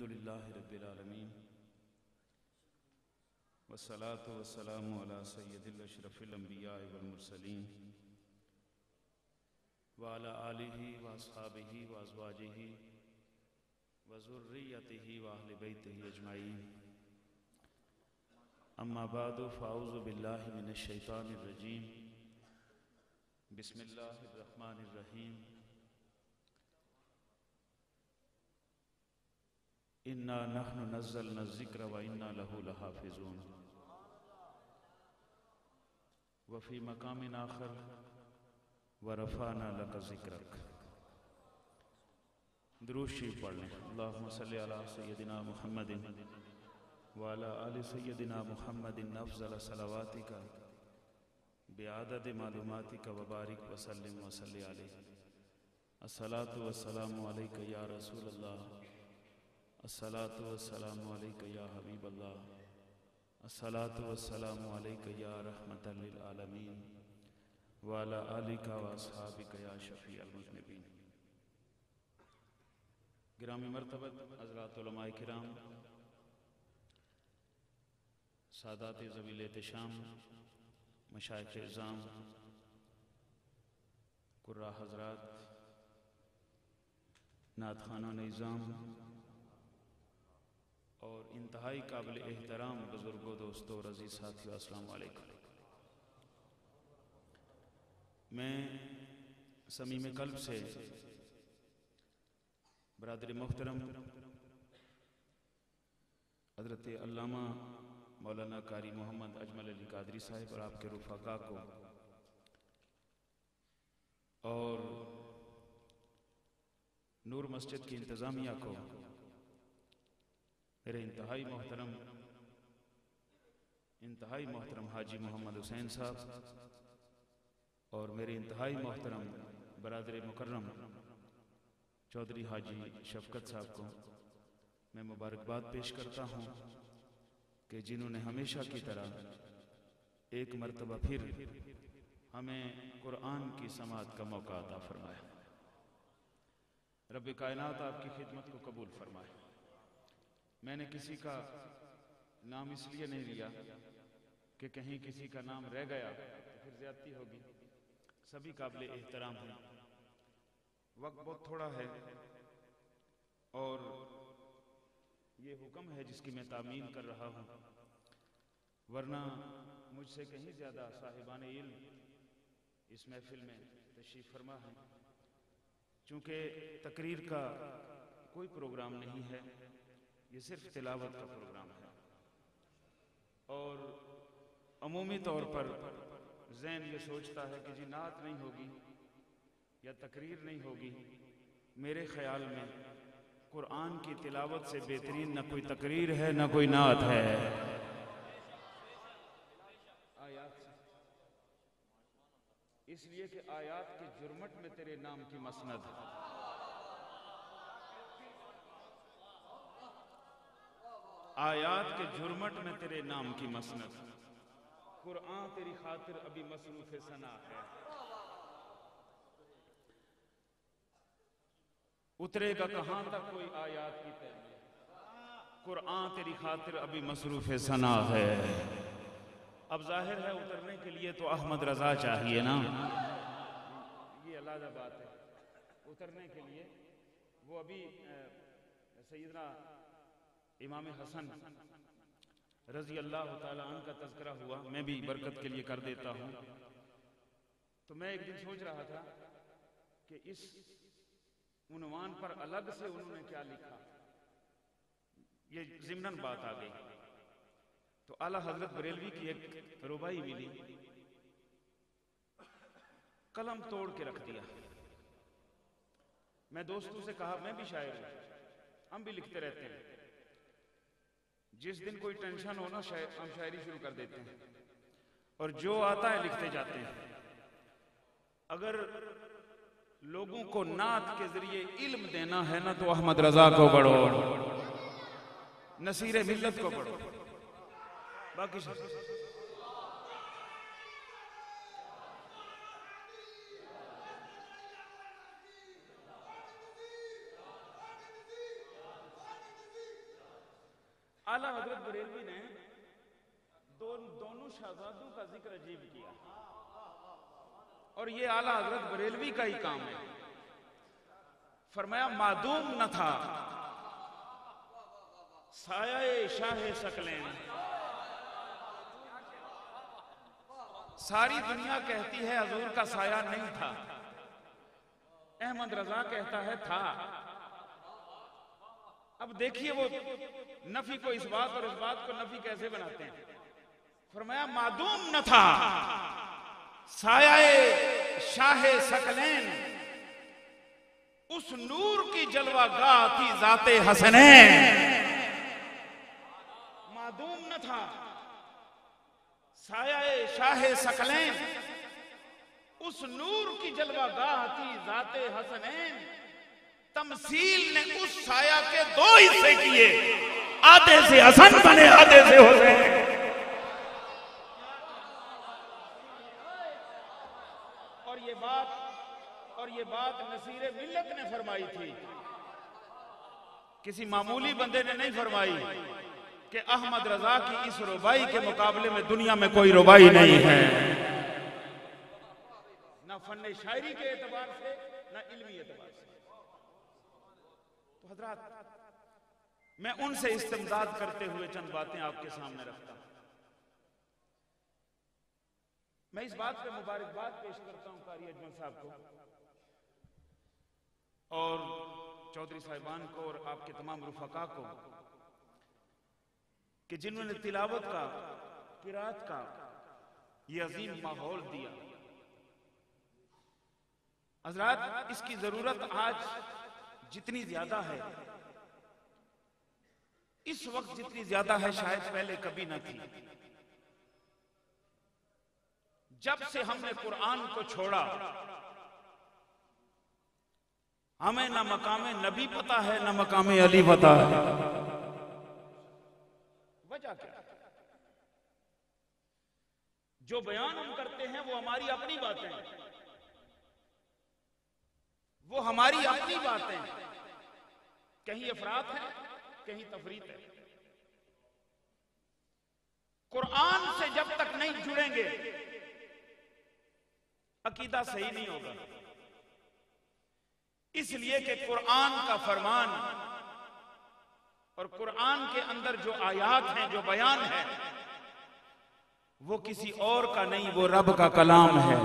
अल्हम्दुलिल्लाहि रब्बिल आलमीन वस्सलातु वस्सलामु अला सय्यदिल अशरफिल अंबिया वल मुरसलीन व अला आलिहि व अस्हाबिहि व अज़वाजिहि व ज़ुर्रिय्यतिहि व अहलि बैतिहि अजमाईन। अम्मा बादु फ़अऊज़ु बिल्लाहि मिनश शैतानिर रजीम। बिस्मिल्लाहिर रहमानिर रहीम। इन्ना नहनु नज़्ज़लना ज़िक्र व इन्ना लहू लहाफ़िज़ून। व फ़ी मक़ामिन आख़र व रफ़अना लका ज़िक्रक। दुरूद शरीफ पढ़ लें। अल्लाहुम्मा सल्लि अला सय्यदिना मुहम्मदिन व अला आलि सय्यदिना मुहम्मदिन अफ़ज़ल सलावातिका बिअदद मालूमातिका व बारिक व सल्लिम व सल्लि अलैहि। अस्सलातु वस्सलामु अलैका या रसूलल्लाह, अस्सलातु वस्सलामु अलैका या हबीबल्लाह, अस्सलातु वस्सलामु अलैका या रहमतल लिल आलमीन व अला आलिका व अस्हाबिका या शफ़ीअल मुज़निबीन। गिरामी मर्तबत हज़रात उलमाए किराम, सादात ज़वील एहतिशाम, मशाइख़ इज़्ज़ाम, कुर्रा हज़रात, नात ख़ानान इज़्ज़ाम और इंतहाई काबिल एहतराम बुज़ुर्गों, दोस्तों और अज़ीज़ साथियों, अस्सलामु अलैकुम। मैं समीम क़ल्ब से बरादर मुहतरम हज़रत अल्लामा मौलाना कारी मोहम्मद अजमल अली कादरी साहिब और आपके रुफ़ाक़ा को और नूर मस्जिद की इंतज़ामिया को, मेरे इंतहाई मोहतरम हाजी मोहम्मद हुसैन साहब और मेरे इंतहाई मोहतरम बरादर मुकर्रम चौधरी हाजी शफ़क़त साहब को मैं मुबारकबाद पेश करता हूँ कि जिन्होंने हमेशा की तरह एक मरतबा फिर हमें कुरान की समाअत का मौका अता फरमाया। रब्बे कायनात आपकी खिदमत को कबूल फरमाए। मैंने किसी का नाम इसलिए नहीं लिया कि कहीं किसी का नाम रह गया तो फिर ज़्यादती होगी। सभी काबिल एहतराम हैं। वक्त बहुत थोड़ा है और ये हुक्म है जिसकी मैं तामील कर रहा हूँ, वरना मुझसे कहीं ज़्यादा साहिबाने इल्म इस महफिल में तशरीफ़ फरमा है। चूँकि तकरीर का कोई प्रोग्राम नहीं है, ये सिर्फ तिलावत का प्रोग्राम है और अमूमी तौर पर ज़हन ये सोचता है कि जी नात नहीं होगी या तकरीर नहीं होगी। मेरे ख्याल में कुरान की तिलावत से बेहतरीन न कोई तकरीर है न कोई नात है। आयात से, इसलिए कि आयात के जुर्मट में तेरे नाम की मसनद है। आयात के जुर्मट में तेरे नाम की मसनद, कुरान तेरी खातिर अभी मसरूफ़ सना है। उतरेगा कहां तक कोई आयात की तहमीर, कुरान तेरी खातिर अभी मसरूफ़ सना है। अब जाहिर है उतरने के लिए तो अहमद रजा चाहिए ना, ये अलग बात है। उतरने के लिए वो अभी सैयदना इमाम हसन रज़ी अल्लाह ताला अन्हु का तज़किरा हुआ, मैं भी बरकत के लिए कर देता हूँ। तो मैं एक दिन सोच रहा था कि इस उन्वान पर अलग से उन्होंने क्या लिखा, ये ज़िम्नन बात आ गई। तो आला हजरत बरेलवी की एक रुबाई मिली, कलम तोड़ के रख दिया। मैं दोस्तों से कहा मैं भी शायर हूं, हम भी लिखते रहते हैं। जिस दिन कोई टेंशन हो ना हम शायरी शुरू कर देते हैं और जो आता है लिखते जाते हैं। अगर लोगों को नात के जरिए इल्म देना है ना तो अहमद रजा को पढ़ो, नसीर मिल्लत को पढ़ो। बाकी आला हजरत बरेलवी ने दोनों शहजादों का जिक्र अजीब किया, और ये आला हजरत बरेलवी का ही काम है। फरमाया मादूम न था साया शाह सकलेन। सारी दुनिया कहती है हजूर का साया नहीं था, अहमद रजा कहता है था। अब देखिए वो नफी को इस बात और इस बात को नफी कैसे बनाते हैं। फरमाया मादूम न था साया शाह सकलेन, उस नूर की जलवागाह थी जाते हसनैन। मादूम न था साया शाह सकलेन, उस नूर की जलवागाह थी जाते हसनैन। तमसील ने उस साया के दो हिस्से किए, आधे से हसन बने आधे से हुसैन। और ये बात नसीरे मिल्लत ने फरमाई थी, किसी मामूली बंदे ने नहीं फरमाई कि अहमद रजा की इस रुबाई के मुकाबले में दुनिया में कोई रुबाई नहीं है, ना फन्ने शायरी के एतबार से ना इल्मी एतबार से। तो हजरात, मैं उनसे इस्तिमदाद करते हुए चंद बातें आपके सामने रखता हूं। मैं इस बात पे मुबारकबाद पेश करता हूं कारी अजमल साहब को और चौधरी साहिबान को और आपके तमाम रुफका को कि जिन्होंने तिलावत का, किरात का ये अजीम माहौल दिया। हजरात, इसकी जरूरत आज जितनी ज्यादा है, इस वक्त जितनी ज्यादा है, शायद पहले कभी न थी। जब से हमने कुरान को छोड़ा, हमें ना मकामे नबी पता है ना मकामे अली पता है। वजह क्या? जो बयान हम करते हैं वो हमारी अपनी बातें हैं, वो हमारी अपनी बातें हैं। कहीं अफरात है, कहीं तफरीत है। कुरान से जब तक नहीं जुड़ेंगे अकीदा सही नहीं होगा। इसलिए कि कुरान का फरमान और कुरान के अंदर जो आयात हैं, जो बयान है, वो किसी और का नहीं, वो रब का कलाम है।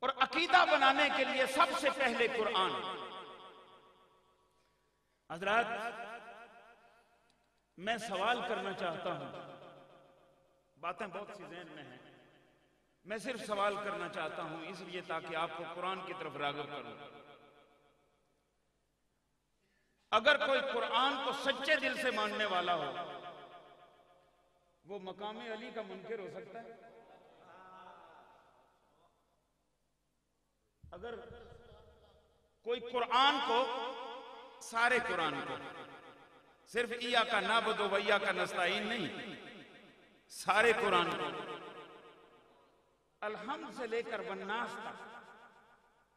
और अकीदा बनाने के लिए सबसे पहले कुरान। हजरात, मैं सवाल करना चाहता हूं, बातें बहुत सी ज़हन में हैं, मैं सिर्फ सवाल करना चाहता हूं इसलिए ताकि आपको कुरान की तरफ राग़िब करूं। अगर कोई कुरान को सच्चे दिल से मानने वाला हो, वो मकामे अली का मुनकिर हो सकता है? अगर कोई कुरान को, सारे कुरान को, सिर्फ इया का नाबुदु व इया का नस्ताईन नहीं, सारे कुरान को अलहम्द से लेकर वन्नास तक,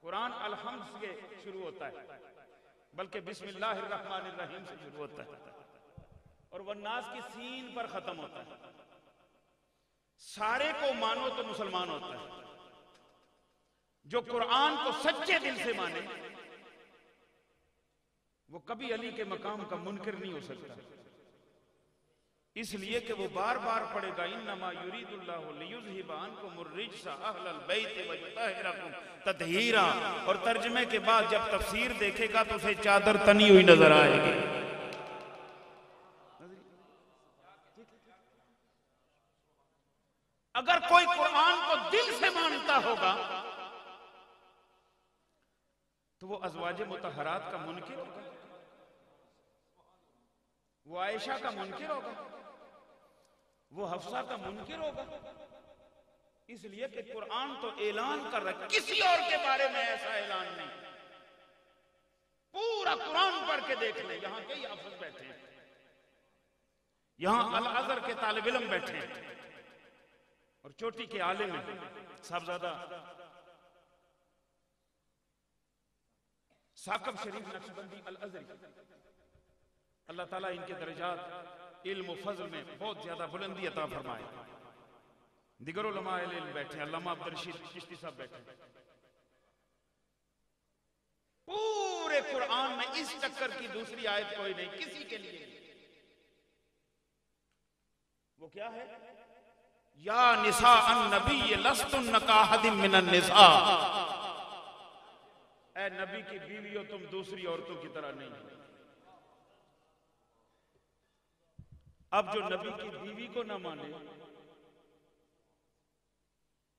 कुरान अलहम्द से शुरू होता है, बल्कि बिस्मिल्लाहिर्रहमानिर्रहीम से शुरू होता है और वन्नास की सीन पर खत्म होता है। सारे को मानो तो मुसलमान होता है। जो कुरान को सच्चे दिल से माने वो कभी अली के मकाम का मुनकिर नहीं हो सकता, इसलिए कि वो बार बार पढ़ेगा, इन्नमा युरीदुल्लाहु लियुज़हिबा अन्कुमुर रिज्सा अहलल बैत व युतहिरकुम तत्हीरा। और तर्जुमे के बाद जब तफसीर देखेगा तो उसे चादर तनी हुई नजर आएगी। अगर कोई कुरान को दिल से मानता होगा तो वो अज़वाजे मुतहरात का मुनकिर होगा, वो आयशा का मुनकिर होगा, वो हफ्सा का मुनकिर होगा। इसलिए कि कुरान तो ऐलान कर रहा है, किसी और के बारे में ऐसा ऐलान नहीं। पूरा कुरान पढ़ के देख ले, यहां कई हाफिज बैठे हैं, यहां अल अज़हर के तालिब इल्म बैठे हैं और चोटी के आलिम हैं, साहबजादा साकब शरीफ नक्शबंदी अल अज़री, अल्लाह ताला इनके दर्जात इल्म व फज़ल में बहुत ज्यादा बुलंदी अता फरमाए। दिगर उलमा इल्म बैठे, अल्लामा अब्दुल रशीद चिश्ती साहब बैठे। पूरे कुरान में इस टक्कर की दूसरी आयत कोई नहीं किसी के लिए। वो क्या है? या निसा अन्नबी लस्तुन काहदिम मिनन निसा, ऐ नबी की बीवियों तुम दूसरी औरतों की तरह नहीं। अब जो नबी की बीवी को ना माने,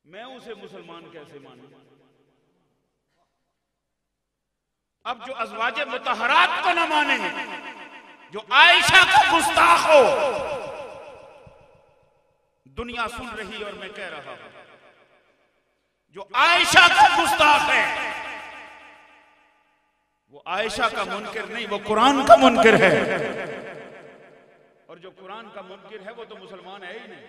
मैं उसे मुसलमान कैसे मानूं? अब जो अज़वाजे मुतहरात को ना माने, जो आयशा का गुस्ताख हो, दुनिया सुन रही और मैं कह रहा हूं, जो आयशा का गुस्ताख है वो आयशा का मुनकिर नहीं, वो कुरान का मुनकिर है। और जो कुरान का मुनकिर है वो तो मुसलमान है ही नहीं।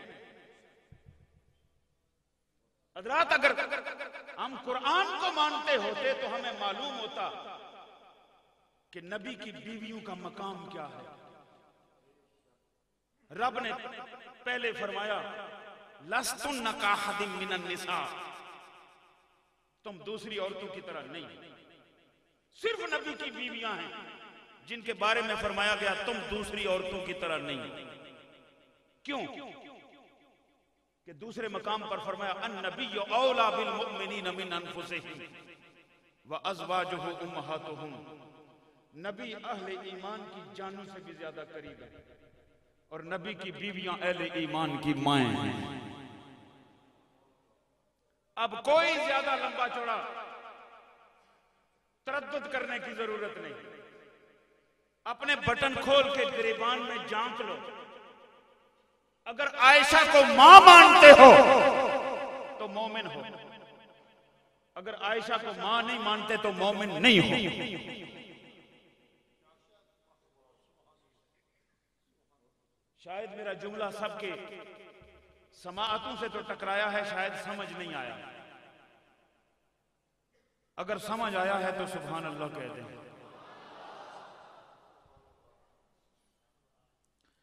हज़रात, अगर हम कुरान को मानते होते तो हमें मालूम होता कि नबी की बीवियों का मकाम क्या है। रब ने पहले फरमाया लस्तुन काहदिम मिनन निसा, तुम दूसरी औरतों की तरह नहीं। सिर्फ नबी की बीवियां हैं जिनके बारे में फरमाया गया तुम दूसरी औरतों की तरह नहीं। क्यों? कि दूसरे मकाम पर फरमाया अन्नबिय्यु औला बिल मुमिनीन मिन अनफुसिहिम व अज़वाजुहु उम्महातुहुम, नबी अहले ईमान की जानों से भी ज्यादा करीब है और नबी की बीवियां अहले ईमान की माएं हैं। अब कोई ज्यादा लंबा चौड़ा तरद्दुद करने की जरूरत नहीं। अपने बटन खोल के गिरेबान में झांक लो। अगर आयशा को मां मानते हो तो मोमिन हो, अगर आयशा को मां नहीं मानते तो मोमिन नहीं हो। शायद मेरा जुमला सबके समाअतों से तो टकराया है, शायद समझ नहीं आया। अगर समझ आया है तो सुभान अल्लाह कह दें।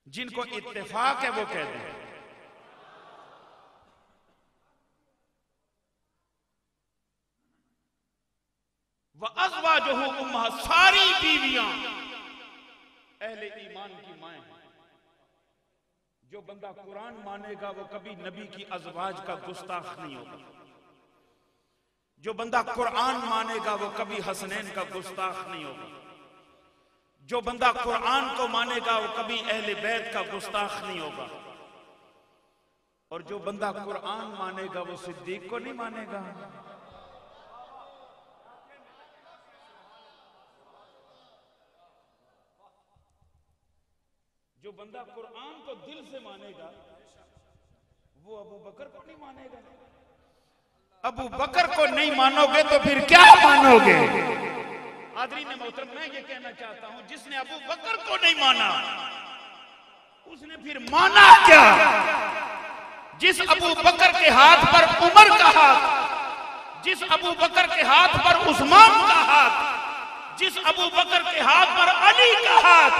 जिनको इत्तेफाक है वो कह दें। व अज़वाजुहु उम्महात, सारी बीवियां अहले ईमान की माएं हैं। जो बंदा कुरान मानेगा वो कभी नबी की अज़वाज का गुस्ताख नहीं होगा। जो बंदा कुरान मानेगा वो कभी हसनैन का गुस्ताख नहीं होगा। जो बंदा कुरान को मानेगा वो कभी अहले बैत का गुस्ताख नहीं होगा। और जो बंदा कुरान मानेगा वो सिद्दीक को नहीं मानेगा। जो बंदा कुरान को दिल से मानेगा वो अबू बकर को नहीं मानेगा। अबू बकर को नहीं मानोगे तो फिर क्या मानोगे? हाज़रीन मोहतरम, मैं ये कहना चाहता हूं, जिसने अबू बकर को नहीं माना उसने फिर माना क्या? जिस अबू बकर के हाथ पर उमर का हाथ, जिस अबू बकर के हाथ पर उस्मान का हाथ, जिस अबू बकर के हाथ पर अली का हाथ,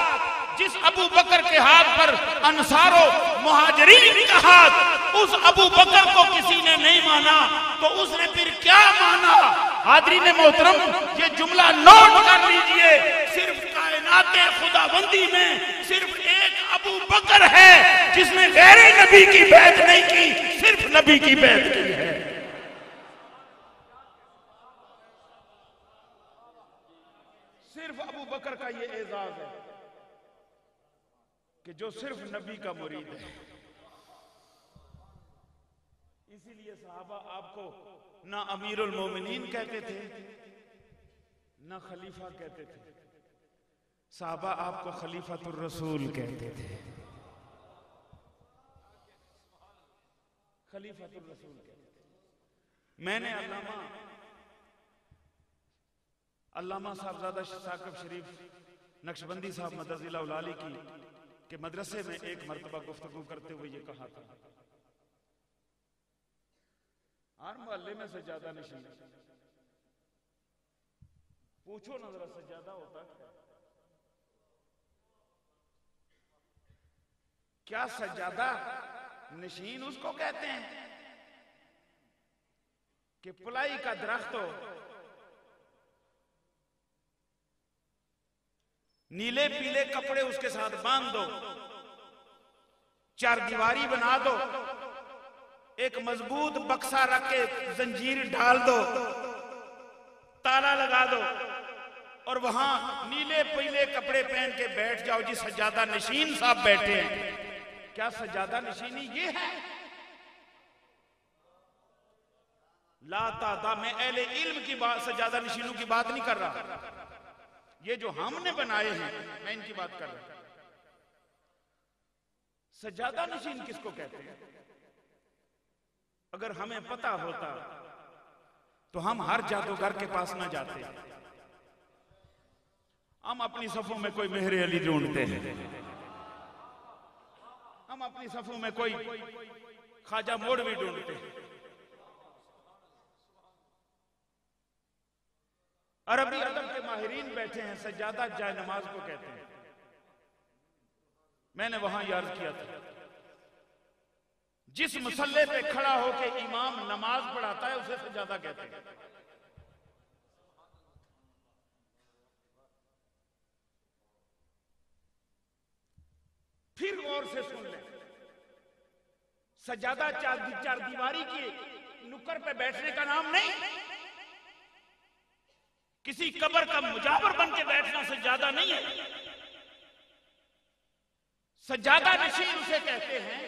जिस अबू बकर के हाथ पर अंसारो मुहाजिरीन का हाथ, उस अबू बकर को किसी ने नहीं माना तो उसने फिर क्या माना? हाज़रीन मोहतरम, ये जुमला नोट कर लीजिए। सिर्फ कायनाते खुदाबंदी में सिर्फ एक अबू बकर है जिसने गैर नबी की बैत नहीं की, सिर्फ नबी की बैत की है। सिर्फ अबू बकर का ये एजाज है कि जो सिर्फ नबी का मुरीद है। इसीलिए सहाबा आपको ना अमीरुल मोमिनीन कहते थे ना खलीफा कहते थे, सहाबा आपको खलीफातुर रसूल कहते थे। खलीफातुर रसूल कहते थे। मैंने अल्लामा साहबजादा साकब शरीफ नक्शबंदी साहब मदरजिला उलाली की के मदरसे में एक मर्तबा गुफ्तगू करते हुए ये कहा था, हर मोहल्ले में से ज्यादा नशीन पूछो ना जरा सज्जादा होता क्या? सज्जादा नशीन उसको कहते हैं कि पुलाई का दरख्त हो, नीले पीले कपड़े उसके साथ बांध दो, चार दीवारी बना दो, एक मजबूत बक्सा रख के जंजीर ढाल दो, ताला लगा दो और वहां नीले पीले कपड़े पहन के बैठ जाओ जी सज्जादा नशीन साहब बैठे हैं। क्या सज्जादा नशीनी ये है? ला तादा, मैं अहले इल्म की बात, सज्जादा नशीनों की बात नहीं कर रहा, ये जो हमने बनाए हैं मैं इनकी बात कर रहा हूं। सज्जादा नशीन किसको कहते हैं? अगर हमें पता होता तो हम हर जादूगर के पास ना जाते, हम अपनी सफों में कोई मेहरे अली ढूंढते हैं, हम अपनी सफों में कोई ख्वाजा मोड़ भी ढूंढते हैं। अरबी अदब के माहिरीन बैठे हैं, सज्जादा जाए नमाज को कहते हैं। मैंने वहां याद किया था, जिस मुसल्ले पे खड़ा होके इमाम नमाज पढ़ाता है उसे सज्जादा कहते हैं। फिर गौर से सुन लें, सज्जादा चार दीवारी की नुक्कड़ पे बैठने का नाम नहीं, किसी कब्र का मुजावर बन के बैठना सज्जादा नहीं है। सज्जादा नशीन उसे कहते हैं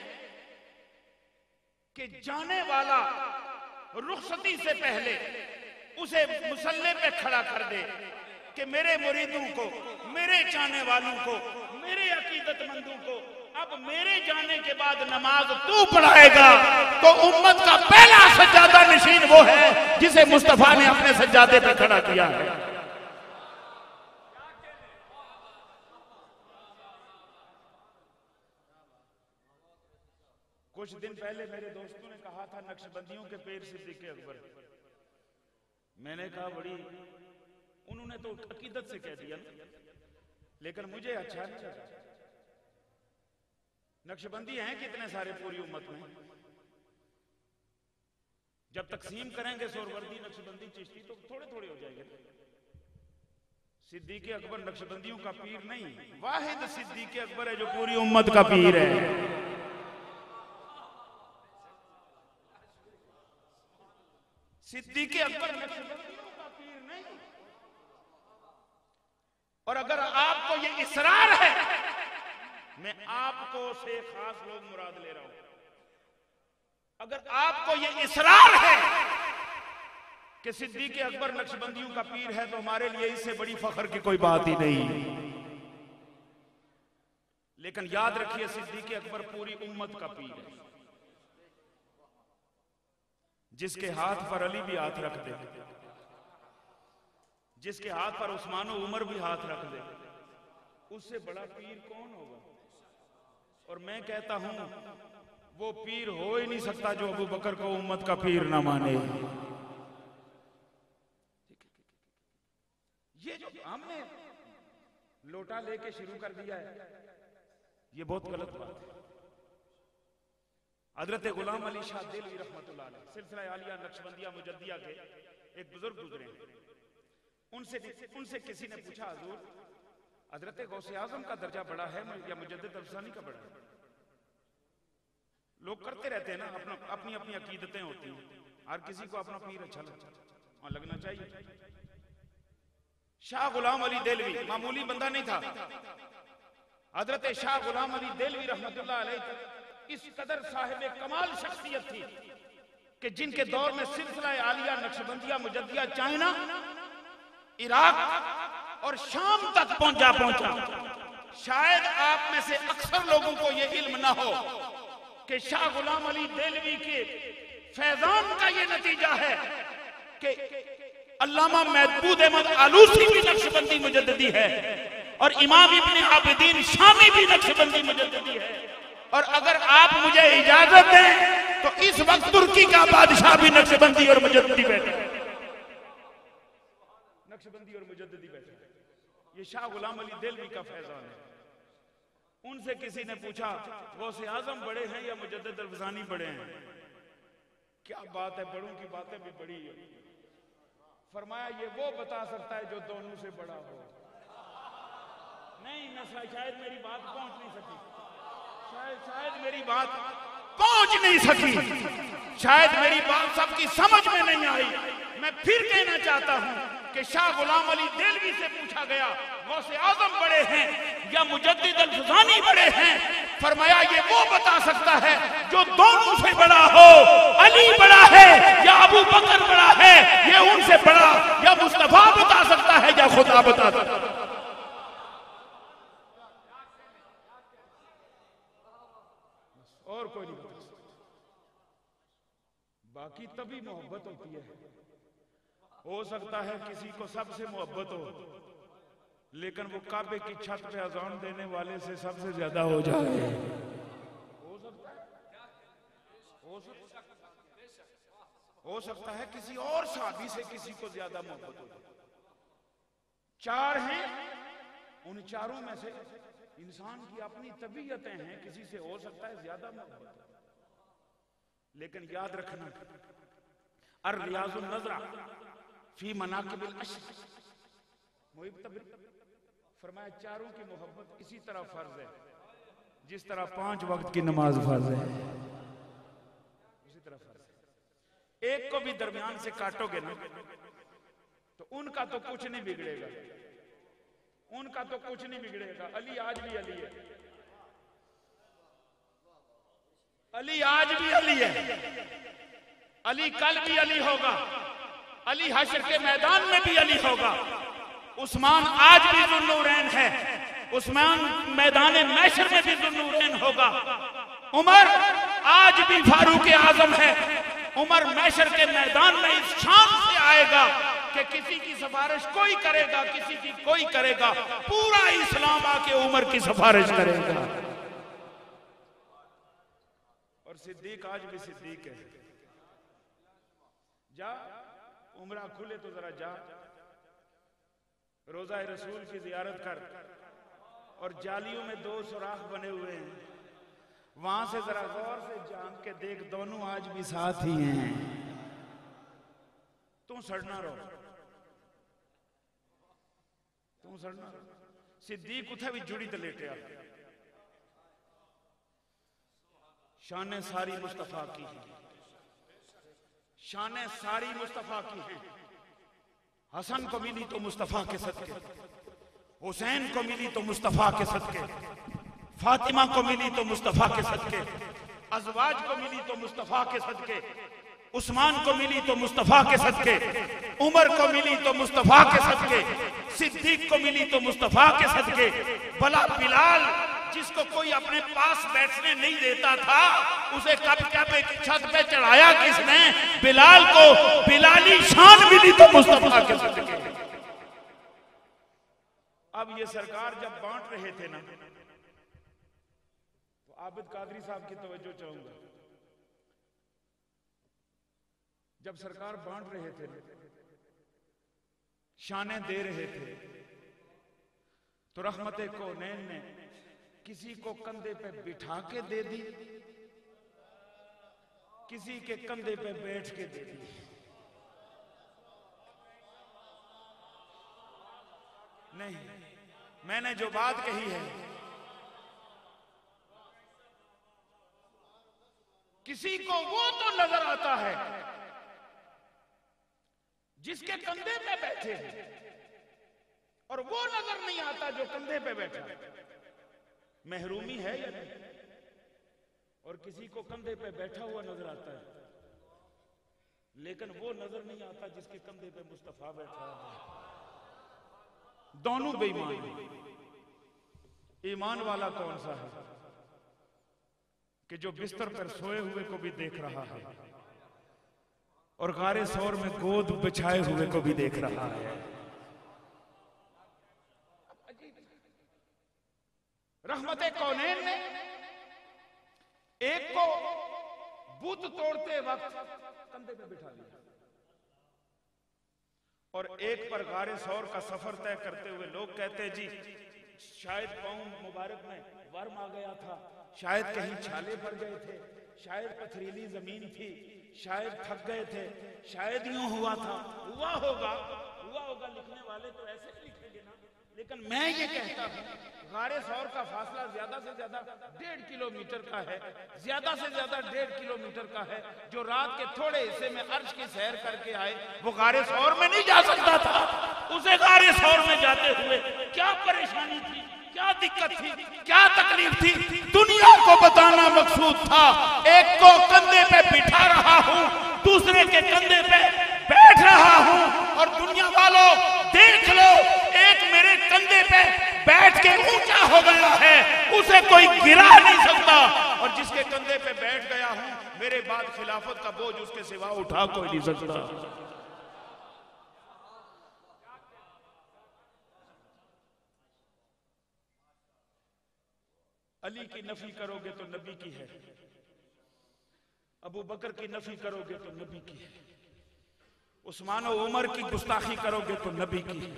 कि जाने वाला रुखसती से पहले उसे मुसल्ले पे खड़ा कर दे कि मेरे मुरीदों को, मेरे चाहने वालों को, मेरे अकीदतमंदों को अब मेरे जाने के बाद नमाज तू पढ़ाएगा। तो उम्मत का पहला सज्जादा नशीन वो है जिसे मुस्तफा ने अपने सज्जादे पे खड़ा किया है। कुछ दिन पहले मेरे दोस्तों ने कहा था नक्शबंदियों के पीर सिद्दीक़ अकबर, मैंने कहा बड़ी, उन्होंने तो अकीदत से कह दिया, लेकिन मुझे अच्छा नहीं लगा। नक्शबंदी हैं कितने सारे पूरी उम्मत में, जब तकसीम करेंगे सोरवर्दी नक्शबंदी चिश्ती तो थोड़े थोड़े हो जाएंगे। सिद्दीक़ अकबर नक्शबंदियों का पीर नहीं, वाहिद सिद्दीक़ अकबर है जो पूरी उम्मत का पीर है। सिद्दीक़ अकबर नक्शबंदियों का पीर नहीं। और अगर आपको ये इसरार है, मैं आपको से खास लोग मुराद ले रहा हूं, अगर आपको ये इसरार है कि सिद्दीक़ अकबर नक्शबंदियों का पीर है तो हमारे लिए इससे बड़ी फख्र की कोई बात ही नहीं। लेकिन याद रखिए सिद्दीक़ अकबर पूरी उम्मत का पीर है। जिसके हाथ पर अली भी हाथ रख दे, जिसके हाथ पर उस्मान और उमर भी हाथ रख दे, उससे बड़ा पीर कौन होगा? और मैं कहता हूं वो पीर हो ही नहीं सकता जो अबू बकर को उम्मत का पीर ना माने। ये जो हमने लोटा लेके शुरू कर दिया है, ये बहुत गलत बात है। हजरत गुलाम अली शाह दिलवी रहमतुल्लाह अलैह सिलसिला आलिया नक्शबंदिया मुजद्दिया के एक बुजुर्ग गुजरे, उनसे किसी ने पूछा, हुजूर हजरत गौसे आजम का दर्जा बड़ा है या मुजद्दिद अफसानी का बड़ा है? लोग करते रहते हैं ना, अपनी अपनी अकीदतें होती हैं, हर किसी को अपना पीर अच्छा लगना चाहिए। शाह गुलाम अली देलवी मामूली बंदा नहीं था। हजरत शाह गुलाम अली देलवी रहमतुल्लाह अलैह इस कदर साहिब कमाल शख्सियत थी कि जिनके दौर में सिलसिला आलिया नक्शबंदिया मुजद्दिया चाइना, इराक और शाम तक पहुंचा। शायद आप में से अक्सर लोगों को यह इल्म ना हो कि शाह गुलाम अली देलवी के फैजान का यह नतीजा है कि अल्लामा महमूद अहमद आलूसी भी नक्शबंदी मुजद्दिदी है और इमाम इब्ने आबिदीन शामी भी नक्शबंदी मुजद्दिदी है। और अगर आप मुझे इजाजत दें तो इस वक्त तुर्की का बादशाह भी नक्शबंदी और मुजद्दिदी बैठा है। नक्शबंदी और मुजद्दिदी बैठे हैं, ये शाह गुलाम अली देलवी का फैजान है। उनसे किसी ने पूछा गौसे आजम बड़े हैं या मुजद्दिद अल-फसानी बड़े हैं? क्या बात है, बड़ों की बातें भी बड़ी है। फरमाया ये वो बता सकता है जो दोनों से बड़ा हो। नहीं न, शायद मेरी बात पहुंच नहीं सकी, शायद मेरी बात पहुंच नहीं सकी, शायद मेरी बात सबकी समझ में नहीं आई। मैं फिर कहना चाहता हूं कि शाह गुलाम अली देलवी से पूछा गया गौसे आजम बड़े हैं या मुजद्दिद अल-फसानी बड़े हैं? फरमाया ये वो बता सकता है जो दोनों से बड़ा हो। अली बड़ा है या अबू बकर बड़ा है, ये उनसे बड़ा या मुस्तफा बता सकता है या खुदा बता सकता है। और कोई नहीं बता सकता। बाकी तभी मोहब्बत होती है। हो सकता है किसी को सबसे मोहब्बत हो, लेकिन वो काबे की छत पे अजान देने वाले से सबसे ज्यादा हो जाए। हो सकता है किसी और साथी से किसी को ज्यादा मोहब्बत हो जाए। चार हैं, उन चारों में से इंसान की अपनी तबीयतें हैं, किसी से हो सकता है ज्यादा मोहब्बत। लेकिन याद रखना, अर-रियाज़ुन नज़रा फी मनाकिबिल अश्र, फरमाया चारों की मोहब्बत इसी तरह फर्ज है जिस तरह 5 वक्त की नमाज फर्ज है, उसी तरह फर्ज है। एक को भी दरमियान से काटोगे ना तो उनका तो कुछ नहीं बिगड़ेगा, उनका तो कुछ नहीं बिगड़ेगा। अली आज भी अली है, अली आज भी अली है, अली कल भी अली होगा, अली हश्र के मैदान में भी अली होगा। उस्मान आज भी ज़ुन्नूरैन है, उस्मान मैदान महशर में भी ज़ुन्नूरैन होगा। उमर आज भी फारूक आजम है, उमर महशर के मैदान में इस शान से आएगा कि किसी की सिफारिश कोई करेगा, किसी की कोई करेगा, पूरा इस्लाम आके उमर की सिफारिश करेगा। और सिद्दीक आज भी सिद्दीक है। जा उम्रा खुले तो जरा जा, रोजा रसूल की जियारत कर, और जालियों में 2 सुराख बने हुए हैं, वहां से जरा गौर से झांक के देख, दोनों आज भी साथ ही हैं। तू सड़ना रहो, तू सड़ना रहो। सिद्दीक उठे भी जुड़ी तो लेटे, शान सारी मुस्तफा की है, शान सारी मुस्तफा की है। हसन को मिली तो मुस्तफा के सदके, हुसैन को मिली तो मुस्तफा के सदके, फातिमा को मिली तो मुस्तफा के सदके, अज़वाज को मिली तो मुस्तफा के सदके, उस्मान को मिली तो मुस्तफा के सदके, उमर को मिली तो मुस्तफा के सदके, सिद्दीक को मिली तो मुस्तफा के सदके। भला बिलाल जिसको कोई अपने पास बैठने नहीं देता था, उसे कब काबे की छत पे चढ़ाया किसने? बिलाल को बिलाली शान मिली तो मुस्तफा के सदके। अब ये सरकार जब बांट रहे थे ना, तो आबिद कादरी साहब की तवज्जो चाहूंगा। जब सरकार बांट रहे थे, शाने दे रहे थे, तो रहमते कौनैन ने किसी को कंधे पे बिठा के दे दी, किसी के कंधे पे बैठ के दे दी। नहीं, मैंने जो बात कही है, किसी को वो तो नजर आता है जिसके कंधे पे बैठे हैं, और वो नजर नहीं आता जो कंधे पे बैठा है। महरूमी है या नहीं? और किसी को कंधे पे बैठा हुआ नजर आता है, लेकिन वो नजर नहीं आता जिसके कंधे पे मुस्तफा बैठा है। दोनों बेईमान हैं। ईमान वाला कौन सा है कि जो बिस्तर पर सोए हुए को भी देख रहा है और गारे सौर में गोद बिछाए हुए को भी देख रहा है। रहमते कौनैन ने एक को बुत तोड़ते वक्त कंधे पे बिठा लिया, और एक पर गारे सौर का सफर तय करते हुए लोग कहते जी शायद पाँव मुबारक में वर्म आ गया था, शायद कहीं छाले पड़ गए थे, शायद पथरीली जमीन थी, शायद थक गए थे, शायद यूं हुआ था। हुआ होगा लिखने वाले तो ऐसे ही लिखेंगे ना। लेकिन मैं ये कहता हूं गारे सौर का फासला ज्यादा से ज्यादा 1.5 किलोमीटर का है, ज्यादा से ज्यादा 1.5 किलोमीटर का है। जो रात के थोड़े हिस्से में अर्श की सैर करके आए वो गारे सौर में नहीं जा सकता था। उसे गारे सौर में जाते हुए क्या परेशानी थी, क्या दिक्कत थी, क्या तकलीफ थी, दुनिया को बताना मकसूद था। एक को कंधे पे बिठा रहा हूं, दूसरे के कंधे पे बैठ रहा हूं, और दुनिया वालों देख लो, एक मेरे कंधे पे बैठ के ऊंचा हो गया है, उसे कोई गिरा नहीं सकता, और जिसके कंधे पे बैठ गया हूं मेरे बाद खिलाफत का बोझ उसके सिवा उठा कोई नहीं सकता। अली की नफी करोगे तो नबी की है, अबू बकर की नफी करोगे तो नबी की है, उस्मान और उमर की गुस्ताखी करोगे तो नबी की है,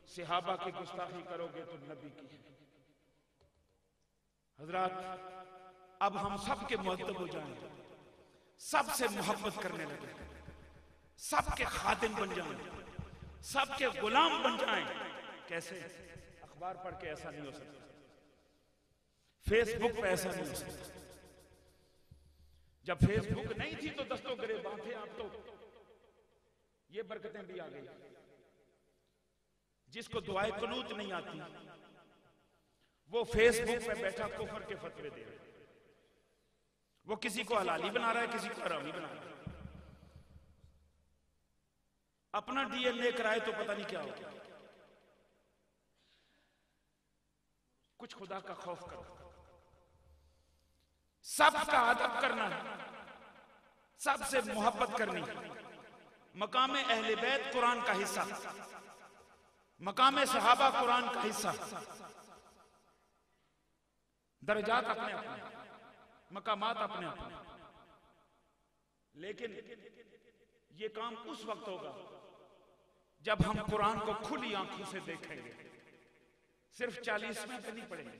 सहाबा की गुस्ताखी करोगे तो नबी की है। हजरात, अब हम सबके मुअद्दब हो जाएं, सबसे मोहब्बत करने लगे, सबके खादिम बन जाएं, सबके गुलाम बन जाएं। कैसे? अखबार पढ़ के ऐसा नहीं हो सकता, फेसबुक पे ऐसा नहीं हो सकता। जब फेसबुक नहीं थी तो दस्तों गिरेबान थे, आप तो ये बरकतें भी आ गई। जिसको दुआए कुनूत नहीं आती वो फेसबुक पे बैठा कुफर के फतवे दे रहा है, वो किसी को हलाली बना रहा है, किसी को हरामी बना रहा है। अपना डीएनए कराए तो पता नहीं क्या होगा। कुछ खुदा का खौफ करो, सबका अदब करना है, सबसे मोहब्बत करनी है। मकामे अहले बैत कुरान का हिस्सा, मकामे सहाबा कुरान का हिस्सा। दर्जात अपने अपने, मकामात अपने अपने, लेकिन ये काम उस वक्त होगा जब हम कुरान को खुली आंखों से देखेंगे। सिर्फ 40वें पे नहीं पढ़ेंगे,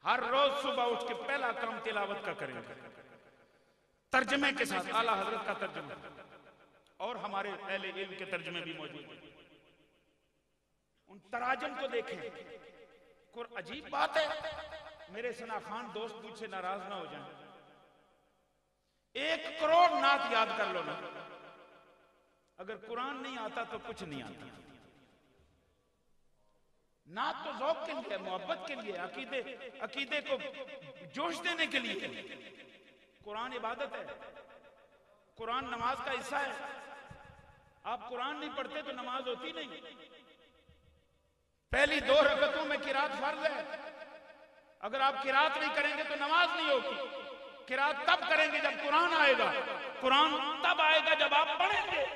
हर रोज सुबह उठ के पहला काम तिलावत का करेंगे, तर्जमे के साथ, आला हजरत का तर्जमा और हमारे अहले इल्म के तर्जमे भी मौजूद हैं। उन तराजम को देखें। अजीब बात है, मेरे सना खान दोस्त मुझसे नाराज ना हो जाएं, 1 करोड़ नात याद कर लो ना, अगर कुरान नहीं आता तो कुछ नहीं आता। नात तो ज़ौक़ के लिए, मोहब्बत के लिए, अकीदे को जोश देने के लिए। कुरान इबादत है, कुरान नमाज का हिस्सा है। आप कुरान नहीं पढ़ते तो नमाज होती नहीं। पहली 2 रकअतों में किरात फर्ज है, अगर आप किरात नहीं करेंगे तो नमाज नहीं होगी। किरात तब करेंगे जब कुरान आएगा, कुरान तब आएगा जब आप पढ़ेंगे।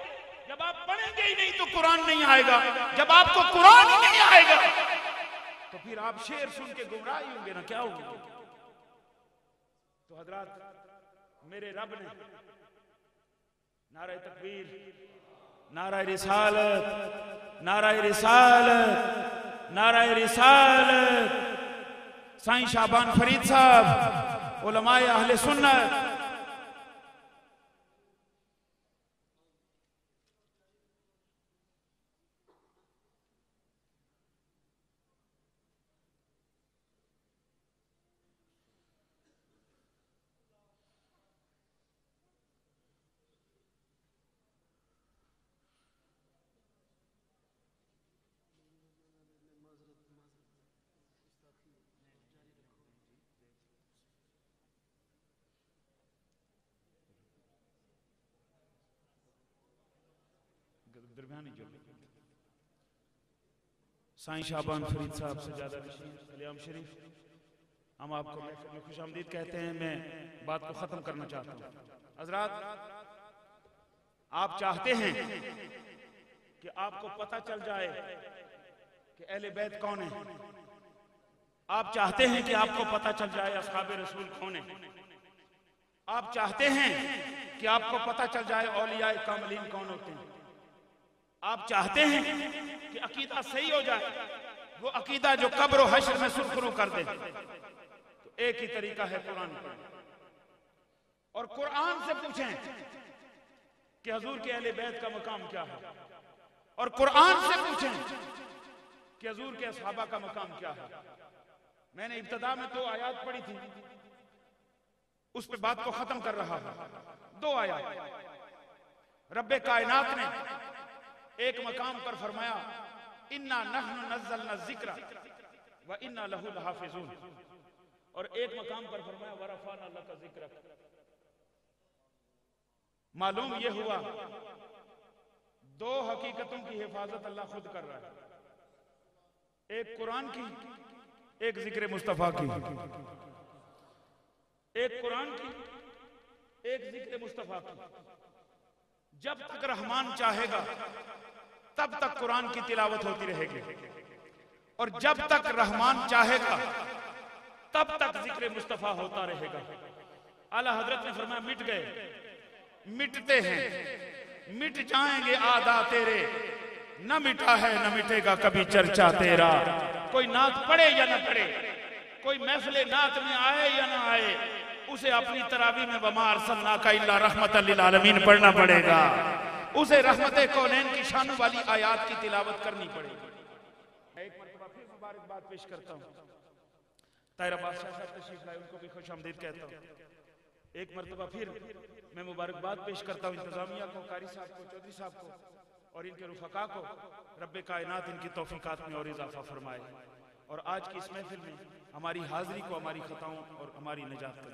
जब आप पढ़ेंगे ही नहीं तो कुरान नहीं आएगा। जब आपको कुरान ही नहीं आएगा तो फिर आप शेर सुन के गुमराह ही होंगे ना, क्या होंगे। तो हजरात, मेरे रब ने नारे तकबीर, नारे रिसालत, नारे रिसालत, नारे रिसालत, साईं शाबान फरीद साहब, उलमाए अहले सुन्नत, साईं शाबान फरीद साहब से ज्यादा कलाम शरीफ, हम आपको खुशामदीद कहते हैं। मैं बात को खत्म करना चाहता हूं। हजरात, आप चाहते हैं कि आपको पता चल जाए कि अहले बैत कौन है। आप चाहते हैं कि आपको पता चल जाए असहाबे रसूल कौन है। आप चाहते हैं कि आपको पता चल जाए औलियाए कामिलीन कौन होते हैं। आप चाहते हैं कि अकीदा सही हो जाए, वो अकीदा जो कब्र और हश्र में सुरखरू कर दे, तो एक ही तरीका है कुरान पढ़ना। और कुरान से पूछें कि हजूर के अहले बैत का मकाम क्या है, और कुरान से पूछें कि हजूर के असहाबा का मकाम क्या है। मैंने इब्तदा में 2 आयात पढ़ी थी, उस पे बात को खत्म कर रहा हूं। 2 आयात रब्बे कायनात ने एक मकाम पर फरमाया इन्ना नहनु नज़्ज़लना ज़िक्रा व इन्ना लहू लहाफ़िज़ून, और एक मकाम पर फरमाया वरफ़अना लका ज़िक्रक। मालूम यह हुआ 2 हकीकतों की हिफाजत अल्लाह खुद कर रहा है, एक कुरान की, एक जिक्र मुस्तफा की। एक कुरान की, एक जिक्र मुस्तफा की। जब तक रहमान चाहेगा तब तक कुरान की तिलावत होती रहेगी, और जब तक रहमान चाहेगा तब तक जिक्र मुस्तफा होता रहेगा। आला हजरत ने फरमाया मिट गए, मिटते हैं, मिट जाएंगे आदा तेरे, न मिटा है न मिटेगा कभी चर्चा तेरा। कोई नात पढ़े या न पढ़े, कोई महफिल नात में आए या न आए, उसे अपनी तरावी में वमा अरसलनाका इल्ला रहमतल लिल आलमीन पढ़ना पड़ेगा। उसे रहमते कौनैन की शान वाली आयात की तिलावत करनी पड़ेगी। एक मरतबा फिर मुबारकबाद पेश करता हूँ, ताहिर बादशाह साहब तशरीफ लाए, उनको भी खुश आमदीद कहता हूँ। एक मरतबा फिर मैं मुबारकबाद पेश करता हूँ इंतजामिया को, कारी साहब को, चौधरी साहब को और इनके रुफका को। रब्बे कायनात इनकी तौफीकात में और इजाफा फरमाए, और आज की इस महफिल में हमारी हाजिरी को हमारी खताओं और हमारी निजात का